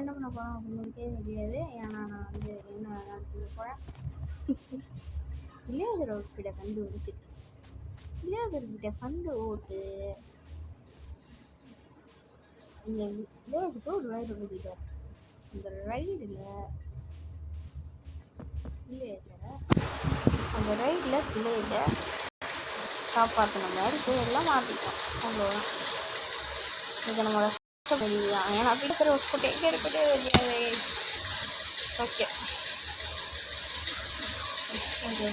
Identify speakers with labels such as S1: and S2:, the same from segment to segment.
S1: என்ன பண்ண போகிறோம் அப்படின்னுக்கே தெரியாது. ஏன்னா நான் வந்து என்ன செய்ய போகிறேன், வில்லேஜர் அவுட்ஃபிட்டை கண்டுபிடிச்சிட்டு வில்லேஜர்கிட்ட ஃபண்டு ஓட்டு இந்த வில்லேஜுக்கு ஒரு ரைடு கூட்டிட்டோம். இந்த ரைடில் அந்த ரைடில் வில்லேஜை காப்பாற்றின மாதிரி பேரெல்லாம் மாற்றிட்டோம். அவ்வளோதான். இது நம்மளோட தான். ஏன்னா பிடிக்கிற ஒரு எங்கே இருக்கட்டே தெரியாது. ஓகே, இது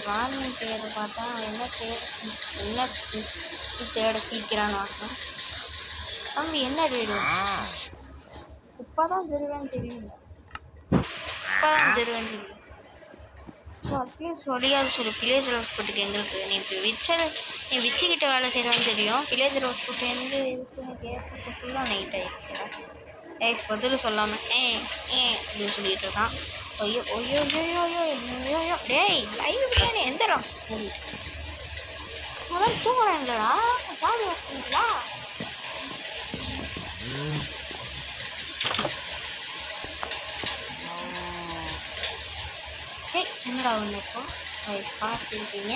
S1: வார்னிங் பேரை பார்த்தா என்ன தேட தீக்கிறான்னு ஆகும். தம்பி என்ன தேடு? இப்போதான் தருவேன்னு தெரியும். ஸோ அட்லீஸ்ட் சொல்லியாது சொல்லு. வில்லேஜர் அவுட்ஃபுட்டுக்கு எங்களுக்கு நீ விச்சுக்கிட்ட வேலை செய்கிறான்னு தெரியும். வில்லேஜர் அவுட்ஃபுட் எங்கே இருக்குன்னு கேட்க ஃபுல்லாக நைட் ஆகிடுச்சுடா. பதில் சொல்லாமல் அப்படின்னு சொல்லிட்டு இருக்கான். ஐயோ ஐயோ ஐயோ ஐயோ ஐயோ டேய் லைவ் தானே எந்திரம் முதல்ல தூங்குறேன் இல்லைடா, ஜாலி ஆகுங்களா? என்னடா ஒன்று இப்போ பார்த்துருக்கீங்க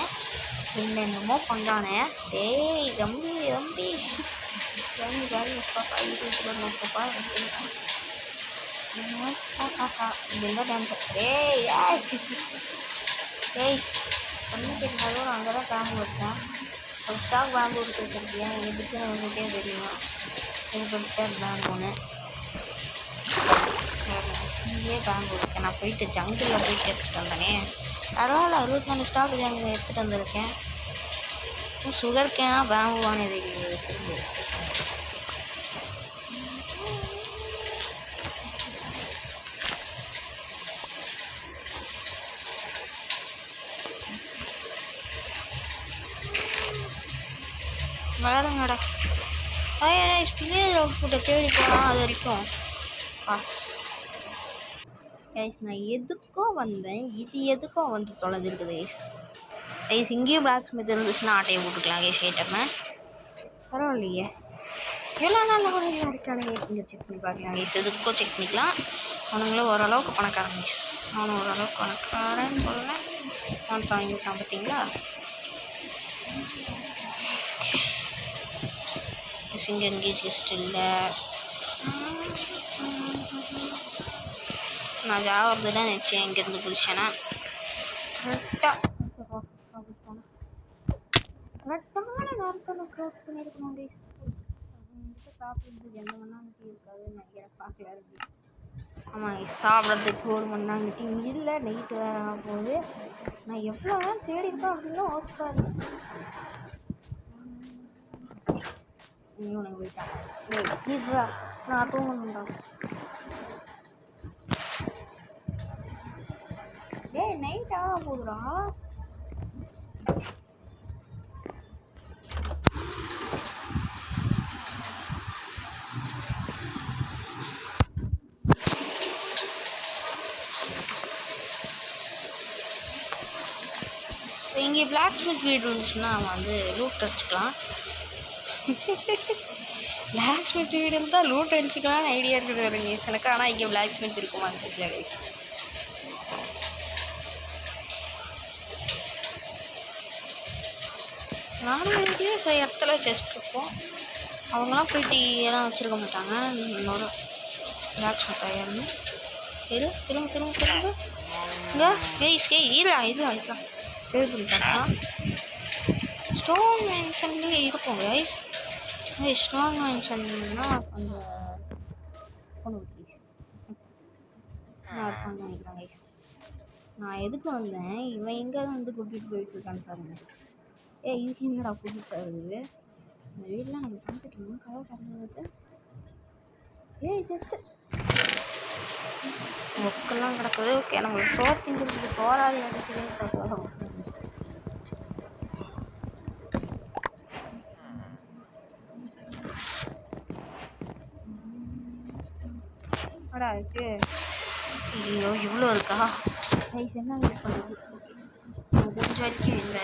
S1: என்னென்னமோ பண்ணுறானே. டேய் தம்பி தம்பி தம்பி ஜாலி பாப்பா யூடியூப்ப்பா இப்படிதான் டான்ஸ். ஏய் பண்ணிட்டு இருந்தாலும் அங்கே தான் பேம்பு வச்சேன். ஒரு ஸ்டாக் பேம்பு எடுத்து வச்சிருக்கியா? எதுக்கு உங்கள்கிட்டே தெரியும். எனக்கு ஒரு ஸ்டாக் பேம்பு ஒன்று இங்கேயே பேம்பு இருக்கேன். நான் போயிட்டு ஜங்கிளில் போயிட்டு எடுத்துகிட்டு வந்தேனே. பரவாயில்ல, 64 ஸ்டாக் ஜங்கிள் எடுத்துகிட்டு வந்திருக்கேன். சுகர் கேனா பேம்புவான்னு எதுக்கு? வளருங்கடா. வில்லேஜ் அவுட்ஃபுட்டை தேடி போனால் அது வரைக்கும் நான் எதுக்கோ வந்தேன். இது எதுக்கோ வந்து தொலைஞ்சிருக்குது கைஸ். இங்கேயும் பிளாக் ஸ்மித் இருந்துச்சுன்னா ஆட்டையை போட்டுக்கலாம் கைஸ். கேட்டேன் பரவாயில்லையே, எவ்வளோ நாள் அவனுங்க இருக்கானே. இங்கே செக் பண்ணி பார்க்கலாம் கைஸ். எதுக்கோ செக் பண்ணிக்கலாம். அவனுங்களும் ஓரளவுக்கு பணக்காரன் கைஸ். அவனும் ஓரளவுக்கு பணக்காரன்னு சொல்லுவேன். அவன் வாங்கிட்டான் பார்த்தீங்களா? இங்கே எங்கேயும் ஜஸ்ட் இல்லை. நான் ஜாவது தான் நினச்சேன். இங்கேருந்து குதிச்சேன்னா கரெக்டான நேரத்தில் க்ளோஸ் பண்ணியிருக்கணும் கைஸ். சாப்பிட்றதுக்கு எந்த மண்ணாங்கட்டி இருக்காது நினைக்கிறேன். பார்க்கல இருக்கு. ஆமாம், சாப்பிட்றதுக்கு ஒரு மண்ணாங்கட்டி இல்லை. நைட்டு வேறு ஆக போகுது. நான் எவ்வளோ நேரம் தேடி இருக்கேன் அப்படின்னா ஓப்பாரு இவனுக்கு போயிட்டாங்க. நான் தூங்கணும்டா. டேய் நைட் ஆக போகுதுடா. இங்கே பிளாக் ஸ்மித் வீடு இருந்துச்சுன்னா நம்ம வந்து லூட் அடிச்சுக்கலாம். பிளாக் ஸ்மித் வீடு இருந்தால் லூட் அடிச்சுக்கலாம்னு ஐடியா இருக்குது வருங்க எனக்கு. ஆனால் இங்கே பிளாக் ஸ்மித் இருக்குமான்னு தெரியல கைஸ். நானும் வீட்லேயே சில இடத்துல செஸ்ட் இருக்கும். அவங்களாம் போயிட்டு எல்லாம் வச்சுருக்க மாட்டாங்க. இன்னொரு பிளாக் ஸ்மித் ஆயாருன்னு இது திரும்ப இங்கே கைஸ் இல்லை தேவைப்பட்டா ஸ்டோன் மென்ஷன்லேயே இருக்கும் கைஸ். ஸ்டோன் மென்ஷன்னா அந்த நினைக்கிறேன் கைஸ். நான் எதுக்கு வந்தேன், இவன் எங்கே வந்து கூட்டிகிட்டு போயிட்டுருக்கான்னு பாருங்க. இதுக்கு என்னடா புதுசாக இருக்குது இந்த வீடெலாம் நம்ம பார்த்துட்டு இருந்தோம். கதவை திறந்து ஜஸ்ட்டு ஒக்கெல்லாம் கிடக்குது. ஓகே, நம்மளுக்கு சோத்திங்கிறதுக்கு போராடி அடிக்கிறே இருக்கு. ஐயோ இவ்வளோ இருக்கா கைஸ்? என்ன யூஸ் பண்ணுறது? முடிஞ்ச வரைக்கும் இந்த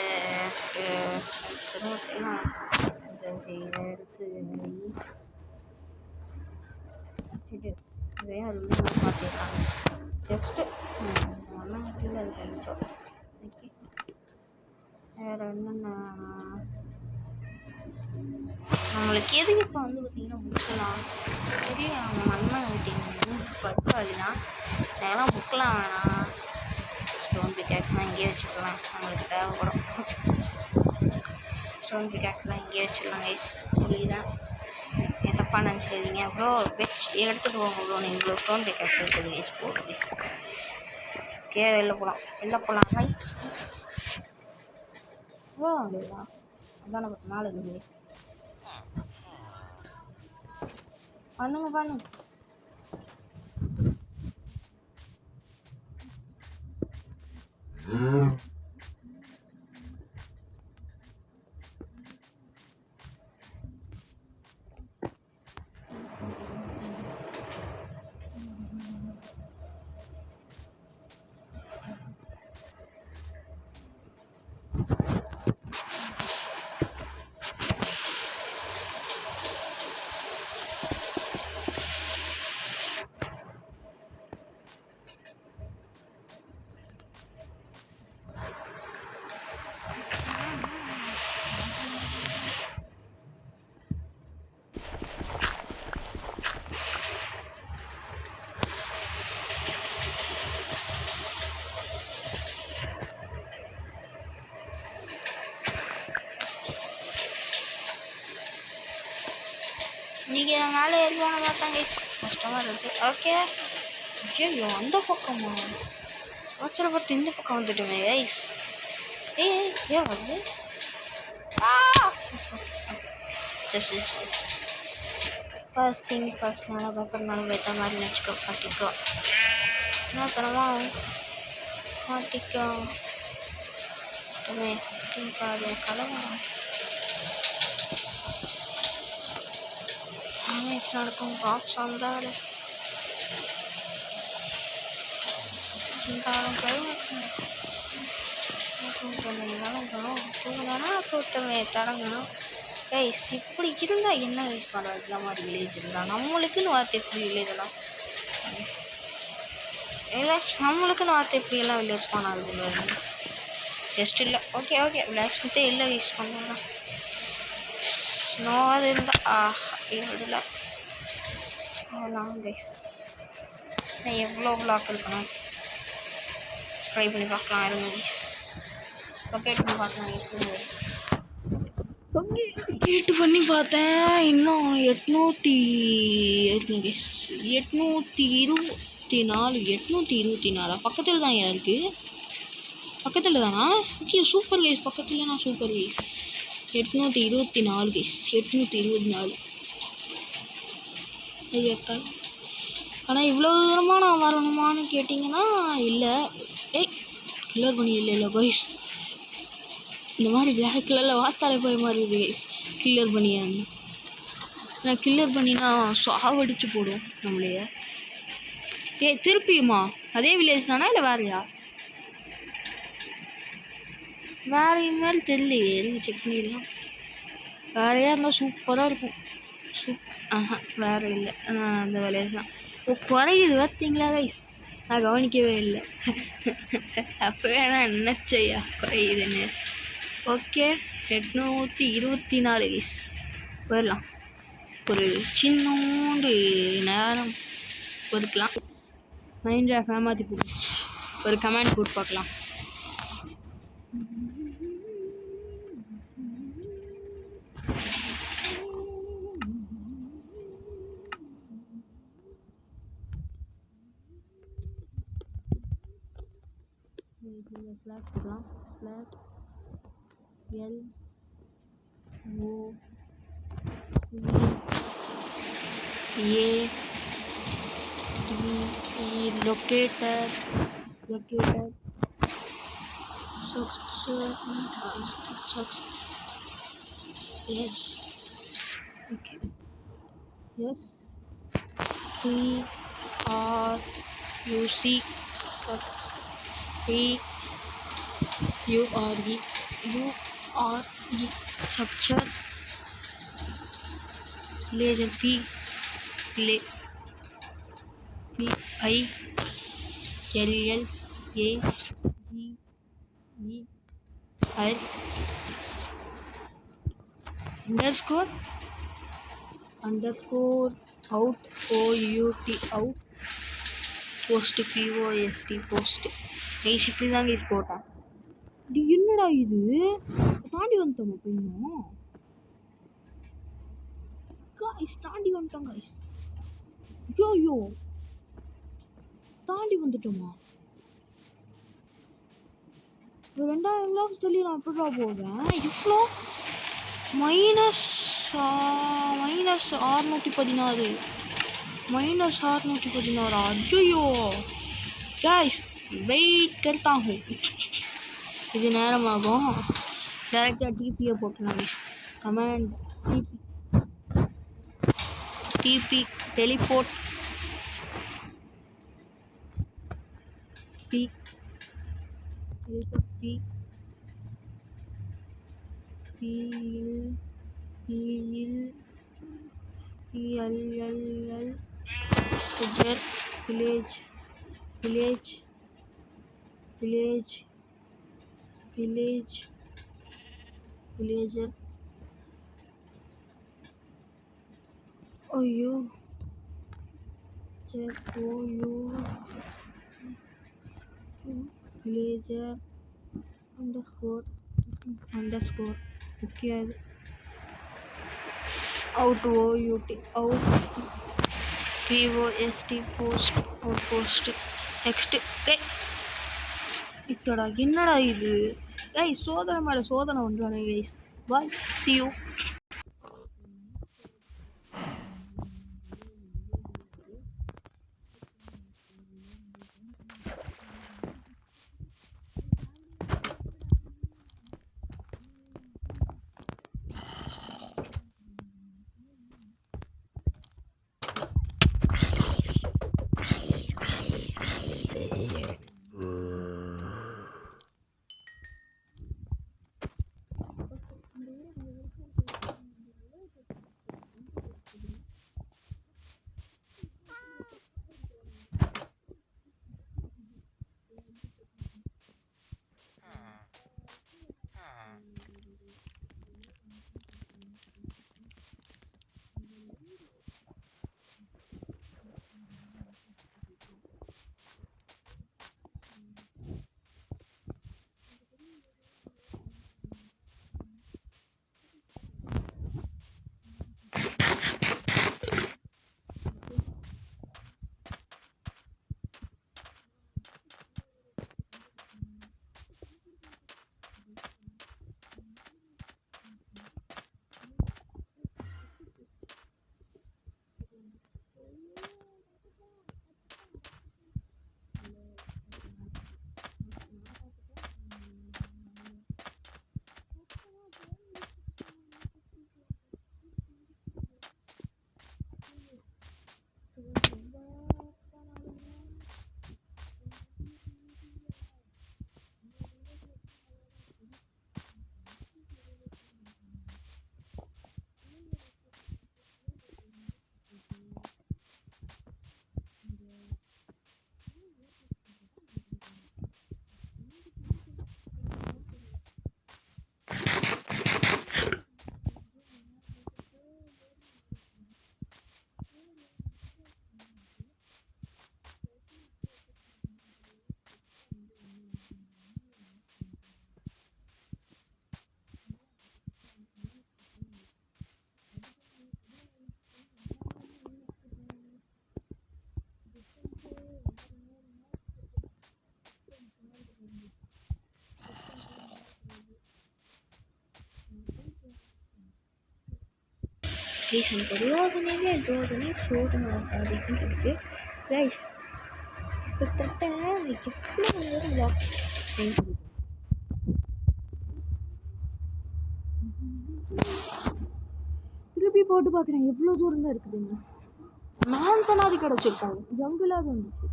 S1: எடுத்து இதையும் அது மாற்றிருக்காங்க. ஜஸ்ட்டு கீழே அது கொஞ்சம் ஓகே. வேறு என்னென்ன நம்மளுக்கு எது இப்போ வந்து பார்த்திங்கன்னா புக்கெலாம் பெரிய அவங்க மண்மனை வெட்டிங்க படுப்பாளி தான். அதெல்லாம் புக்கெலாம் வேணாம். ஸ்டோன் பிகாக்ஸ்லாம் இங்கேயே வச்சுக்கலாம். நம்மளுக்கு தேவைப்படும். ஸ்டோன் பிகாக்ஸ்லாம் இங்கேயே வச்சிடலாம் கைஸ். புரியுதான்? தப்பாக நினச்சிக்காதீங்க ப்ரோ. எடுத்துகிட்டு போங்க ப்ரோ. நீங்கள் இவ்வளோ ஸ்டோன் பிகாக்ஸ் இருக்குது கைஸ். போடுது ஓகே. வெளில போகலாம் ரைட். ப்ரோ அப்படிதான் அதான் நம்ம நாலு இருக்குது கைஸ். பண்ணுங்க. நீங்கள் மேலே ஏறிவான பார்த்தாங்க கஷ்டமாக இருக்குது. ஓகே. ஐயோ அந்த பக்கமா ஆச்சரிய பார்த்து இந்த பக்கம் வந்துட்டுமே கைஸ். ஏன் வந்து ஜஸ்ட் ஃபர்ஸ்ட் திங் ஃபர்ஸ்ட். நல்லா பயப்படனாலும் வைத்த மாதிரி நினச்சிக்கோ. மாட்டிக்கோ என்ன தனமா மாட்டிக்கோ. பாரு கலவரம் நடக்கும். பாக்ஸ் வந்தால் சிந்தாலும் தூங்கினா கூட்டமே தடங்கணும் கைஸ். இப்படி இருந்தால் என்ன கைஸ் பண்ணுறது? இந்த மாதிரி வில்லேஜ் இருந்தால் நம்மளுக்குன்னு வார்த்தை எப்படி வில்லேஜெல்லாம் இல்லை. நம்மளுக்குன்னு வார்த்தை எப்படியெல்லாம் வில்லேஜ் பண்ணாது ஜஸ்ட் இல்லை. ஓகே பிளாக் ஸ்மித்தே இல்லை கைஸ் பண்ணுறேன். ஸ்னோவாது இருந்தால் இல்லை கைஸ். நான் எவ்வளோ பிளாக் இருக்கணும் ட்ரை பண்ணி பார்க்கலாம். இருங்க லொக்கேட் பண்ணி பார்க்கலாம். லொக்கேட் பண்ணி பார்த்தேன். இன்னும் 824 பக்கத்தில் தான் இருக்குது. பக்கத்தில் தானா? Okay super guys. பக்கத்தில் நான் சூப்பர் கைஸ். 824 கைஸ். 824 ஐயாக்கா. ஆனால் இவ்வளோ தூரமாக நான் வரணுமான்னு கேட்டிங்கன்னா இல்லை. கிளியர் பண்ணி இல்லை கைஸ். இந்த மாதிரி பிளாக் கலரில் வார்த்தாலே போய் மாதிரி இருக்குது கைஸ். கிளியர் பண்ணியான்னு நான் கிளியர் பண்ணினா சாவடிச்சு போடும் நம்மளையே. திருப்பியுமா அதே வில்லேஜ் தானா இல்லை வேறையா? வேற மாதிரி தெரியலையே. எதுக்கு செக் பண்ணிடலாம். வேறையா இருந்தால் சூப்பராக இருக்கும். வேறு இல்லை. அந்த வில்லேஜ் தான். குறையுது பார்த்தீங்களா கைஸ்? நான் கவனிக்கவே இல்லை. அப்போவே நான் நினச்சையா குறையுதுன்னு. Okay 824 guys. போயிடலாம். ஒரு சின்னோண்டு நேரம் பொறுக்கலாம். மைண்ட் ஏமாற்றி போட்டுச்சு. ஒரு கமெண்ட் போட்டு பார்க்கலாம். ஸ்லாஷ் போடலாம். Slash LOCATE located yes okay yes TRUC TURE structure legend P PILLAGER underscore out out post post guys இப்படி தான் கைஸ் போட்டேன். இது என்னடா இது தாண்டி வந்துட்டோம். இப்போ இன்னும் கைஸ் தாண்டி வந்துட்டோம் கைஸ். ஐயோ தாண்டி வந்துட்டோமா? 2000 vlogs சொல்லி நான் எப்படா போவேன்? இவ்வளோ -616 ஐயோ गाइस வெயிட் करता हूँ. இது நேரமாகும். டேரெக்டாக டிபியை போட்டுருங்க. Command TP teleport P villager ஐயோ villager underscore முக்கியம் out out post next இத்தடா என்னடா இது கைஸ்? சோதனை மேல சோதனை பண்றானே guys. Bye, see you. Please எனக்கு ரோதனை சோதனை அப்படின்னு சொல்லிட்டு ரைஸ் கிட்டத்தட்ட எவ்வளோ நேரம் லாக் அப்படின்னு சொல்லிட்டு திருப்பி போட்டு பார்க்குறேன் எவ்வளோ தூரம் தான் இருக்குதுங்க. மேன்சனாவது கிடச்சிருக்காங்க, ஜங்குலாவது வந்துச்சு.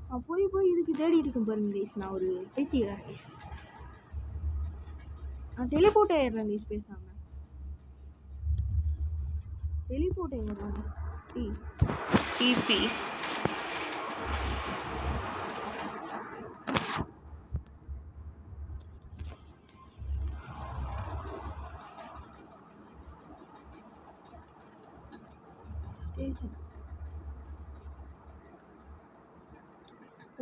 S1: நான் போய் இதுக்கு தேடி இருக்கேன் பாருங்க கைஸ். நான் ஒரு பேசிக்கிறேன் கைஸ். நான் டெலிபோர்ட் ஆயிடுறேன் கைஸ். பேசாமல் டெலிபோர்ட் ஆயிடுறேன். டிபி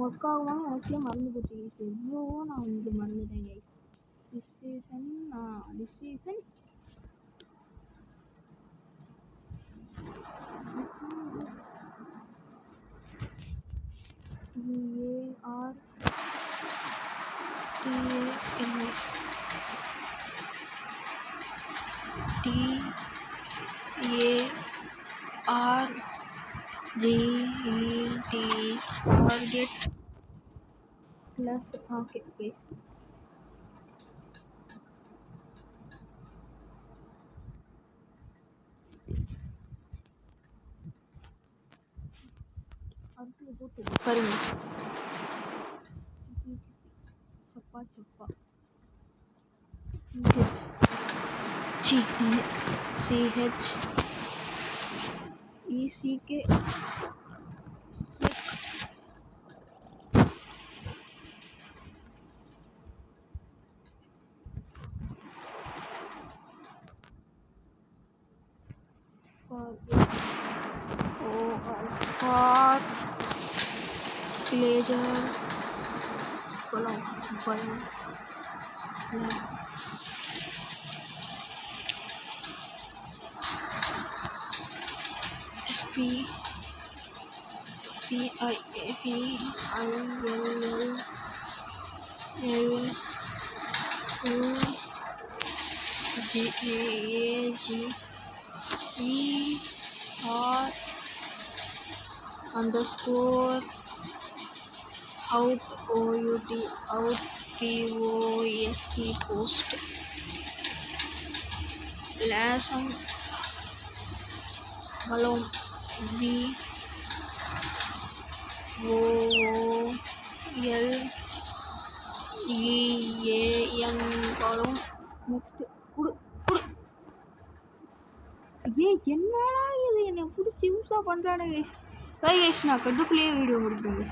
S1: ஒர்க் ஆகுமான்னு எனக்கே மறந்து போச்சு கைஸ். எவ்வளவோ நான் இங்கே மறந்துட்டேன் guys. Distribution distribution EAR target plus okay. அடுத்து போட்டு பாருங்க. சப்பா CHECK for villager PILLAGER_out post lasam balom VOOLEAN balom next என்னடா இது என்ன புடிச்சு யூஸா பண்றானே கைஸ். நான் கண்டுக்குள்ளேயே வீடியோ முடிக்கிறேன்.